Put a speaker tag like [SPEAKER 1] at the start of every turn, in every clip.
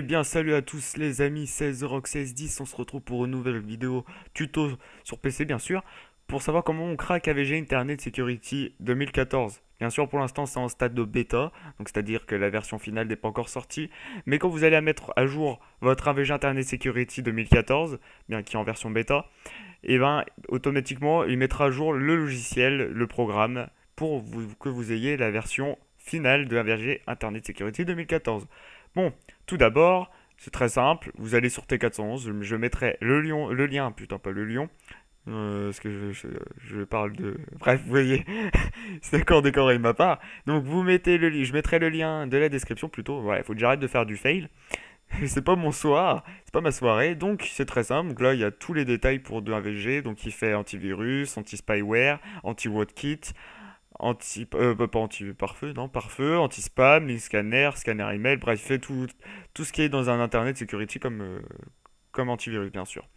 [SPEAKER 1] bien, salut à tous les amis, 16 10, on se retrouve pour une nouvelle vidéo tuto sur PC bien sûr, pour savoir comment on craque AVG Internet Security 2014. Bien sûr, pour l'instant, c'est en stade de bêta, donc c'est-à-dire que la version finale n'est pas encore sortie. Mais quand vous allez mettre à jour votre AVG Internet Security 2014, bien qui est en version bêta, et ben automatiquement, il mettra à jour le logiciel, le programme, pour que vous ayez la version finale de AVG Internet Security 2014. Bon, tout d'abord, c'est très simple, vous allez sur T411, je mettrai le lien, putain pas le lion, parce que je parle de... Bref, vous voyez, c'est d'accord décoré de ma part. Donc vous mettez je mettrai le lien de la description plutôt, voilà, il faut que j'arrête de faire du fail. C'est pas mon soir, c'est pas ma soirée, donc c'est très simple. Donc là, il y a tous les détails pour 2AVG, donc il fait antivirus, anti-spyware, anti-wordkit, pas anti-pare-feu, non, pare-feu, anti-spam, link scanner, scanner email, bref, il fait tout ce qui est dans un internet security comme antivirus, bien sûr.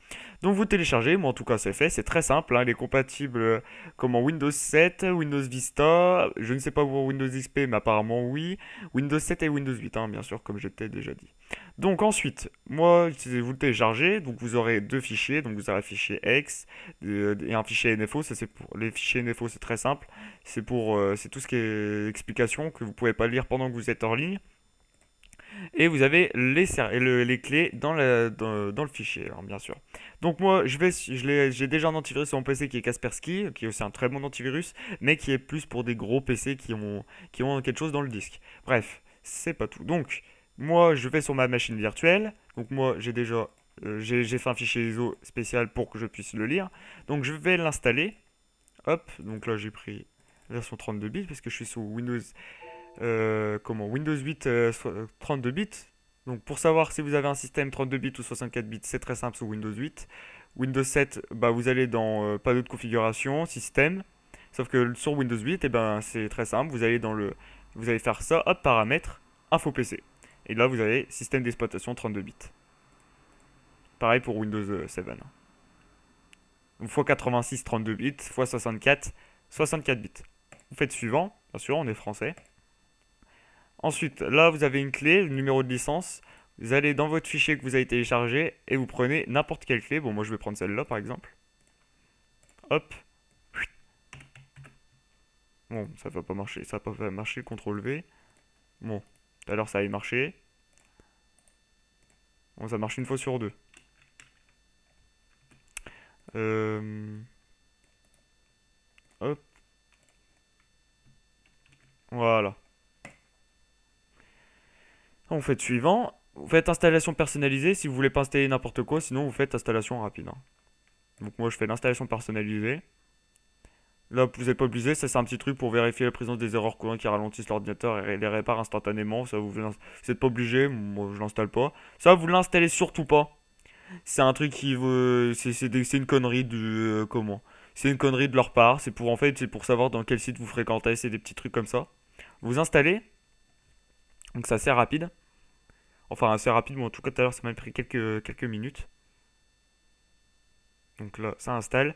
[SPEAKER 1] Donc vous téléchargez, moi en tout cas c'est fait, c'est très simple, hein, il est compatible comme en Windows 7, Windows Vista, je ne sais pas pour Windows XP, mais apparemment oui, Windows 7 et Windows 8, hein, bien sûr, comme je t'ai déjà dit. Donc ensuite, moi, vous le téléchargez, donc vous aurez deux fichiers, donc vous aurez un fichier X et un fichier NFO, ça c'est pour les fichiers NFO, c'est très simple, c'est tout ce qui est explication que vous pouvez pas lire pendant que vous êtes en ligne. Et vous avez les clés dans le fichier, alors, bien sûr. Donc moi, j'ai déjà un antivirus sur mon PC qui est Kaspersky, qui est aussi un très bon antivirus, mais qui est plus pour des gros PC qui ont quelque chose dans le disque. Bref, c'est pas tout. Donc, moi, je vais sur ma machine virtuelle. Donc moi, j'ai fait un fichier ISO spécial pour que je puisse le lire. Donc je vais l'installer. Hop, donc là j'ai pris version 32 bits parce que je suis sous Windows 8 32 bits. Donc pour savoir si vous avez un système 32 bits ou 64 bits, c'est très simple sous Windows 8. Windows 7, bah, vous allez dans panneau de configuration, système. Sauf que sur Windows 8, c'est très simple. Vous allez faire ça, hop, paramètres, info PC. Et là, vous avez système d'exploitation 32 bits. Pareil pour Windows 7. Donc x86 32 bits, x64 64 bits. Vous faites suivant, bien sûr, on est français. Ensuite, là, vous avez une clé, le numéro de licence. Vous allez dans votre fichier que vous avez téléchargé et vous prenez n'importe quelle clé. Bon, moi, je vais prendre celle-là, par exemple. Hop. Bon, ça va pas marcher. Ça va pas marcher, CTRL V. Bon, tout à l'heure, ça avait marché. Bon, ça marche une fois sur deux. Hop. Voilà. Vous faites suivant. Vous faites installation personnalisée si vous voulez pas installer n'importe quoi, sinon vous faites installation rapide, hein. Donc moi je fais l'installation personnalisée. Là vous n'êtes pas obligé, ça c'est un petit truc pour vérifier la présence des erreurs courantes qui ralentissent l'ordinateur et les répare instantanément. Ça vous n'êtes pas obligé, moi je l'installe pas. Ça vous l'installez surtout pas. C'est un truc qui veut, c'est une connerie de comment? C'est une connerie de leur part. C'est pour savoir dans quel site vous fréquentez. C'est des petits trucs comme ça. Vous installez, donc c'est assez rapide. Enfin, assez rapide, mais en tout cas, tout à l'heure, ça m'a pris quelques minutes. Donc là, ça installe.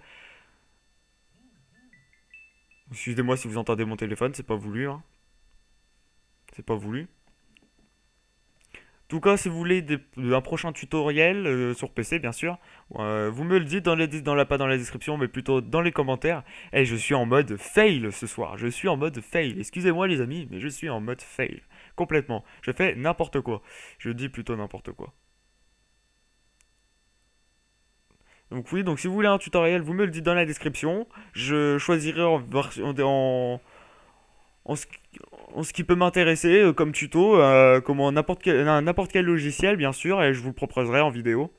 [SPEAKER 1] Excusez-moi si vous entendez mon téléphone, c'est pas voulu, hein. C'est pas voulu. En tout cas, si vous voulez un prochain tutoriel sur PC, bien sûr, vous me le dites pas dans la description, mais plutôt dans les commentaires. Et je suis en mode fail ce soir. Je suis en mode fail. Excusez-moi les amis, mais je suis en mode fail. Complètement. Je fais n'importe quoi. Je dis plutôt n'importe quoi. Donc oui, donc si vous voulez un tutoriel, vous me le dites dans la description. Je choisirai en ce, en ce qui peut m'intéresser comme tuto, comment n'importe quel logiciel, bien sûr, et je vous le proposerai en vidéo,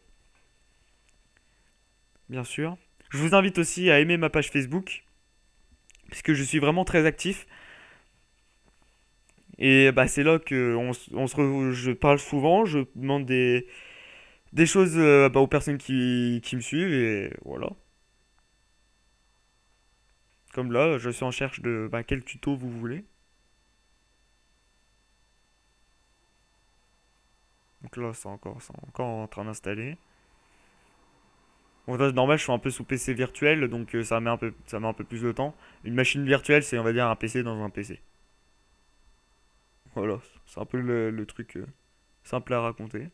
[SPEAKER 1] bien sûr. Je vous invite aussi à aimer ma page Facebook, puisque je suis vraiment très actif. Et bah, c'est là que je parle souvent, je demande des choses bah, aux personnes qui me suivent, et voilà. Comme là, je suis en recherche de bah, quel tuto vous voulez. Donc là, c'est encore en train d'installer. Bon, là, normal, je suis un peu sous PC virtuel, donc ça met un peu plus de temps. Une machine virtuelle, c'est, on va dire, un PC dans un PC. Voilà, c'est un peu le truc simple à raconter.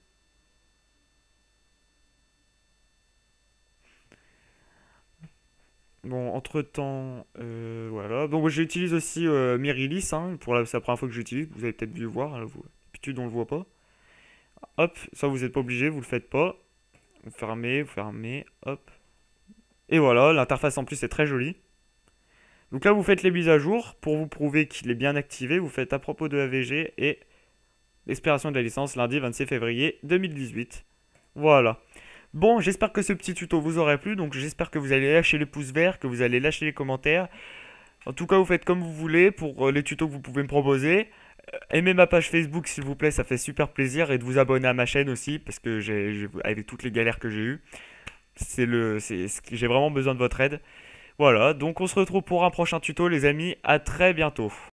[SPEAKER 1] Bon, entre-temps, voilà. Donc j'utilise aussi Mirilis, hein, c'est la première fois que j'utilise, vous avez peut-être dû le voir, hein, d'habitude on le voit pas. Hop, ça vous n'êtes pas obligé, vous le faites pas. Vous fermez, hop. Et voilà, l'interface en plus est très jolie. Donc là vous faites les mises à jour, pour vous prouver qu'il est bien activé, vous faites à propos de AVG et l'expiration de la licence lundi 26 février 2018. Voilà. Bon, j'espère que ce petit tuto vous aura plu, donc j'espère que vous allez lâcher les pouces verts, que vous allez lâcher les commentaires. En tout cas, vous faites comme vous voulez pour les tutos que vous pouvez me proposer. Aimez ma page Facebook s'il vous plaît, ça fait super plaisir, et de vous abonner à ma chaîne aussi, parce que avec toutes les galères que j'ai eues, j'ai vraiment besoin de votre aide. Voilà, donc on se retrouve pour un prochain tuto les amis, à très bientôt.